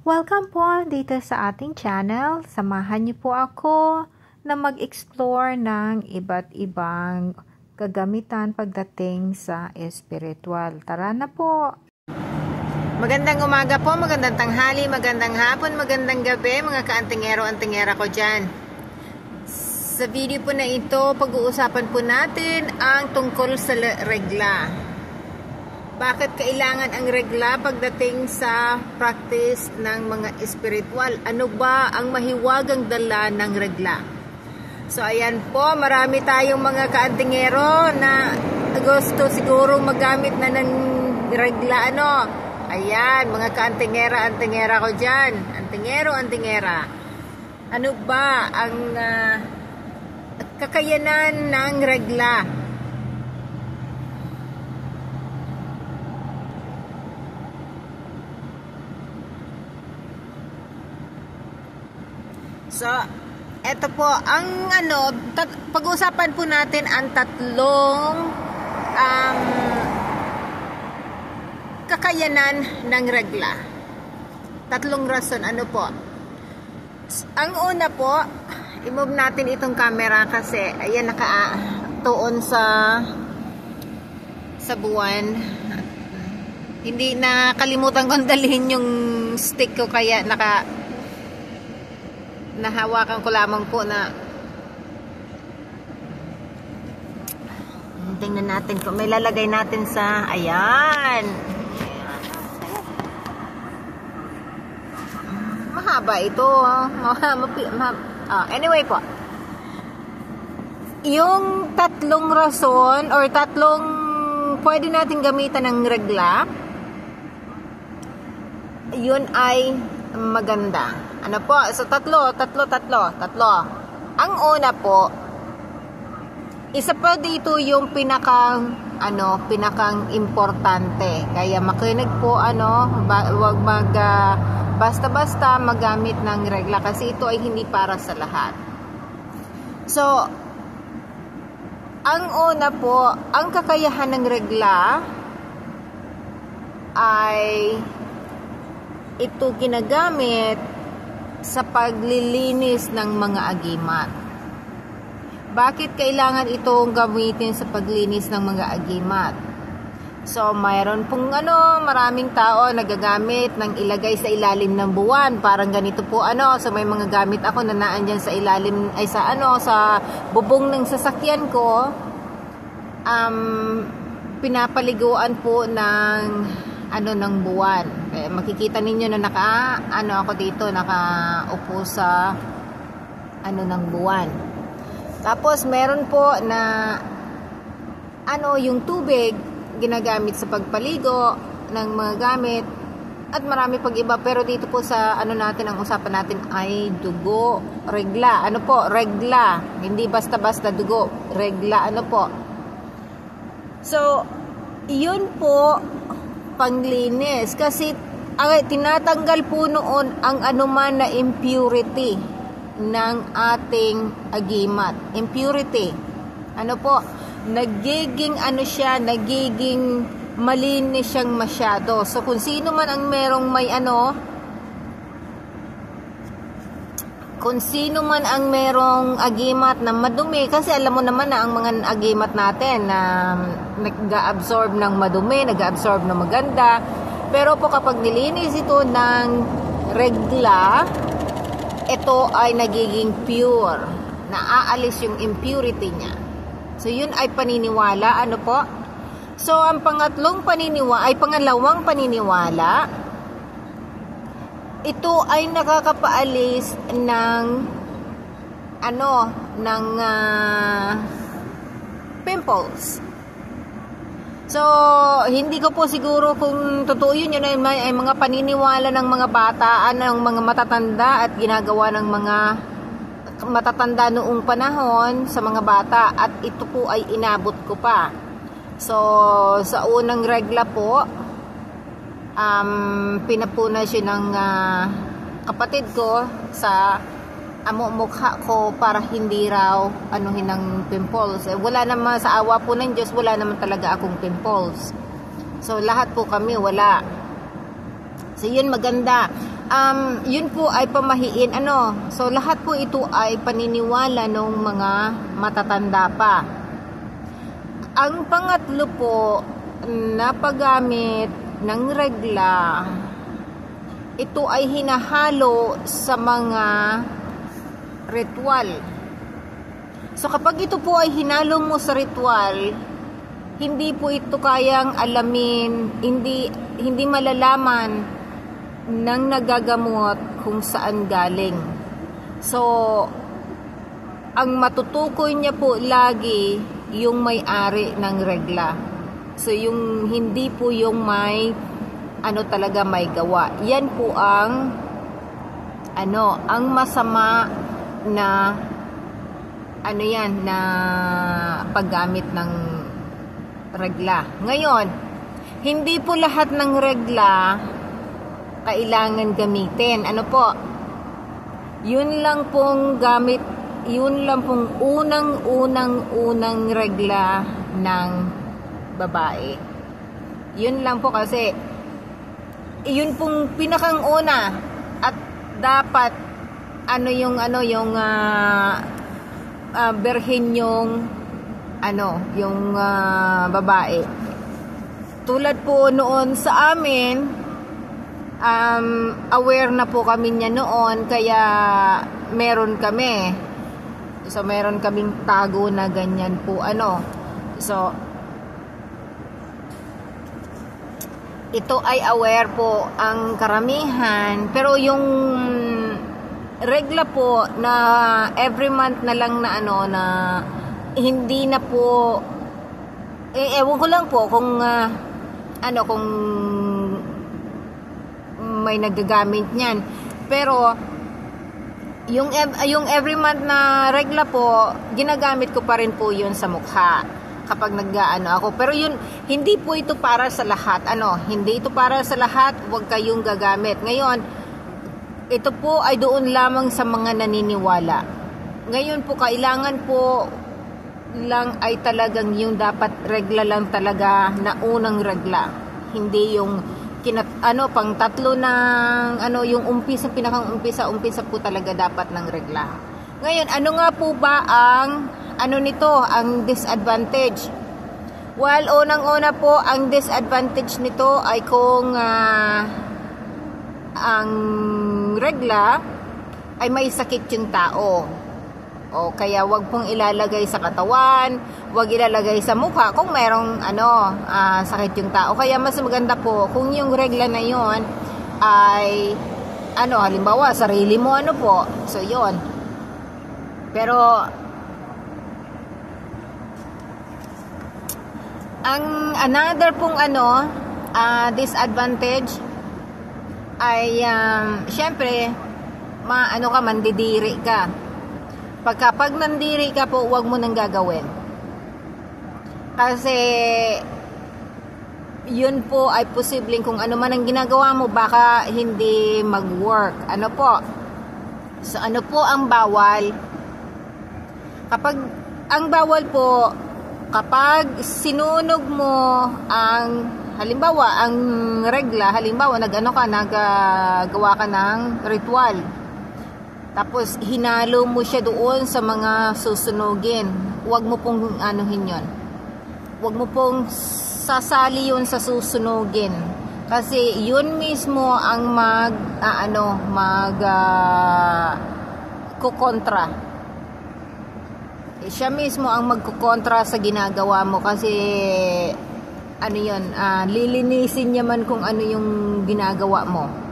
Welcome po dito sa ating channel. Samahan niyo po ako na mag-explore ng iba't ibang kagamitan pagdating sa espiritual. Tara na po! Magandang umaga po, magandang tanghali, magandang hapon, magandang gabi mga kaantingero-antingera ko dyan. Sa video po na ito, pag-uusapan po natin ang tungkol sa regla. Bakit kailangan ang regla pagdating sa practice ng mga espiritual? Ano ba ang mahiwagang dala ng regla? So ayan po, marami tayong mga kaantingero na gusto siguro magamit na ng regla. Ayan, mga kaantingera-antingera ko dyan. Antingero-antingera. Ano ba ang kakayanan ng regla? So, eto po, ang pag-uusapan po natin ang tatlong kakayanan ng regla. Tatlong rason, ano po? Ang una po, i-move natin itong camera kasi, ayan, nakatuon sa buwan. Hindi nakalimutan kong dalhin yung stick ko, kaya nahawakan ko lamang po na tingnan natin kung may lalagay natin sa ayan. Mahaba ito. Anyway po, yung tatlong rason or tatlong pwede natin gamitan ng regla, yun ay maganda. Ano po? So, tatlo. Ang una po, isa pa dito yung pinakang importante. Kaya makinig po, wag basta-basta magamit ng regla kasi ito ay hindi para sa lahat. So, ang una po, ang kakayahan ng regla ay ito ginagamit sa paglilinis ng mga agimat. Bakit kailangan itong gamitin sa paglinis ng mga agimat? So, mayroon pong maraming tao nagagamit ng ilagay sa ilalim ng buwan. Parang ganito po So, may mga gamit ako na naandyan sa ilalim, ay sa bubong ng sasakyan ko. Pinapaliguan po ng ng buwan. Makikita ninyo na ako dito, nakaupo sa ng buwan. Tapos meron po na yung tubig ginagamit sa pagpaligo ng mga gamit at marami pag iba, pero dito po sa natin, ang usapan natin ay dugo, regla. Regla, hindi basta-basta dugo, regla. So, yun po panglinis kasi tinatanggal po noon ang anuman na impurity ng ating agimat. Impurity. Nagiging malinis siyang masyado. So kung sino man ang merong kung sino man ang merong agimat na madumi, kasi alam mo naman na ang mga agimat natin na nag-absorb ng madumi, nag-absorb ng maganda. Pero po kapag nilinis ito ng regla, ito ay nagiging pure. Naaalis yung impurity niya. So yun ay paniniwala. So ang pangalawang paniniwala, ito ay nakakapaalis ng pimples. So, hindi ko po siguro kung totoo yun ay mga paniniwala ng mga bata, ng mga matatanda at ginagawa ng mga matatanda noong panahon sa mga bata, at ito po ay inabot ko pa. So, sa unang regla po, pinapuna siya ng kapatid ko sa mukha ko para hindi raw ng pimples. Wala naman, sa awa po ng Diyos, wala naman talaga akong pimples. So lahat po kami wala. So yun maganda. Yun po ay pamahiin so lahat po ito ay paniniwala ng mga matatanda pa. Ang pangatlo po na paggamit ng regla, ito ay hinahalo sa mga ritual. So kapag ito po ay hinalo mo sa ritual, hindi po ito kayang alamin, hindi malalaman ng nagagamot kung saan galing. So, ang matutukoy niya po lagi yung may-ari ng regla. So, yung hindi po yung may talaga may gawa. Yan po ang ang masama na na paggamit ng regla. Ngayon, hindi po lahat ng regla kailangan gamitin. Yun lang pong unang regla ng babae. Yun lang po kasi yun pong pinakang una at dapat yung berhen yung babae. Tulad po noon sa amin, aware na po kami niya noon, kaya meron kami. So meron kaming tago na ganyan po So ito ay aware po ang karamihan, pero yung regla po na every month na lang na na hindi na po ewan ko lang po kung kung may nagagamit niyan. Pero yung every month na regla po, ginagamit ko pa rin po yun sa mukha kapag ako. Pero yun, hindi po ito para sa lahat. Hindi ito para sa lahat, huwag kayong gagamit. Ngayon, ito po ay doon lamang sa mga naniniwala. Ngayon po, kailangan po lang ay talagang yung dapat regla lang talaga na unang regla. Hindi yung pang tatlo ng yung pinakang umpisa po talaga dapat ng regla. Ngayon, nga po ba ang nito, ang disadvantage? Well, unang-una po, ang disadvantage nito ay kung ang regla ay may sakit yung tao. O kaya wag pong ilalagay sa katawan, wag ilalagay sa mukha kung merong sakit yung tao. Kaya mas maganda po kung yung regla na yon ay halimbawa sarili mo po. So yon. Pero ang another pong disadvantage ay syempre mandidiri ka. Pag nandiri ka po, huwag mo nang gagawin. Kasi yun po ay posibleng kung ano man ang ginagawa mo, baka hindi mag-work. So po ang bawal? Ang bawal po, kapag sinunog mo ang halimbawa ang regla, naggawa ka ng ritual. Tapos, hinalo mo siya doon sa mga susunugin. Huwag mo pong yun. Huwag mo pong sasali yun sa susunugin. Kasi, yun mismo ang kukontra. Siya mismo ang magkukontra sa ginagawa mo. Kasi, lilinisin niya man kung ano yung ginagawa mo.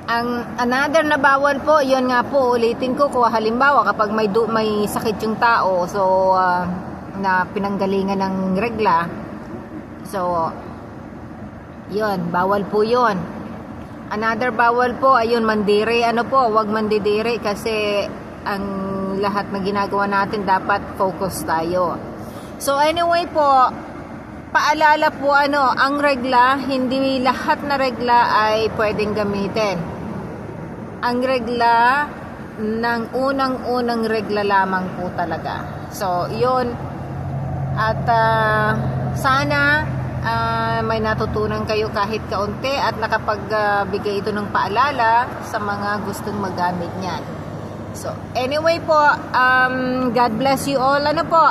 Ang another na bawal po, yun nga po, ulitin ko, kung halimbawa kapag may sakit yung tao, so na pinanggalingan ng regla, so yun, bawal po yun. Another bawal po, ayun, mandiri, wag mandidiri kasi ang lahat na ginagawa natin dapat focus tayo. So anyway po, paalala po ang regla, hindi lahat na regla ay pwedeng gamitin. Ang regla ng unang regla lamang po talaga. So, yun. At sana may natutunan kayo kahit kaunti at nakapagbigay ito ng paalala sa mga gustong magamit niyan. So, anyway po, God bless you all. Ano po?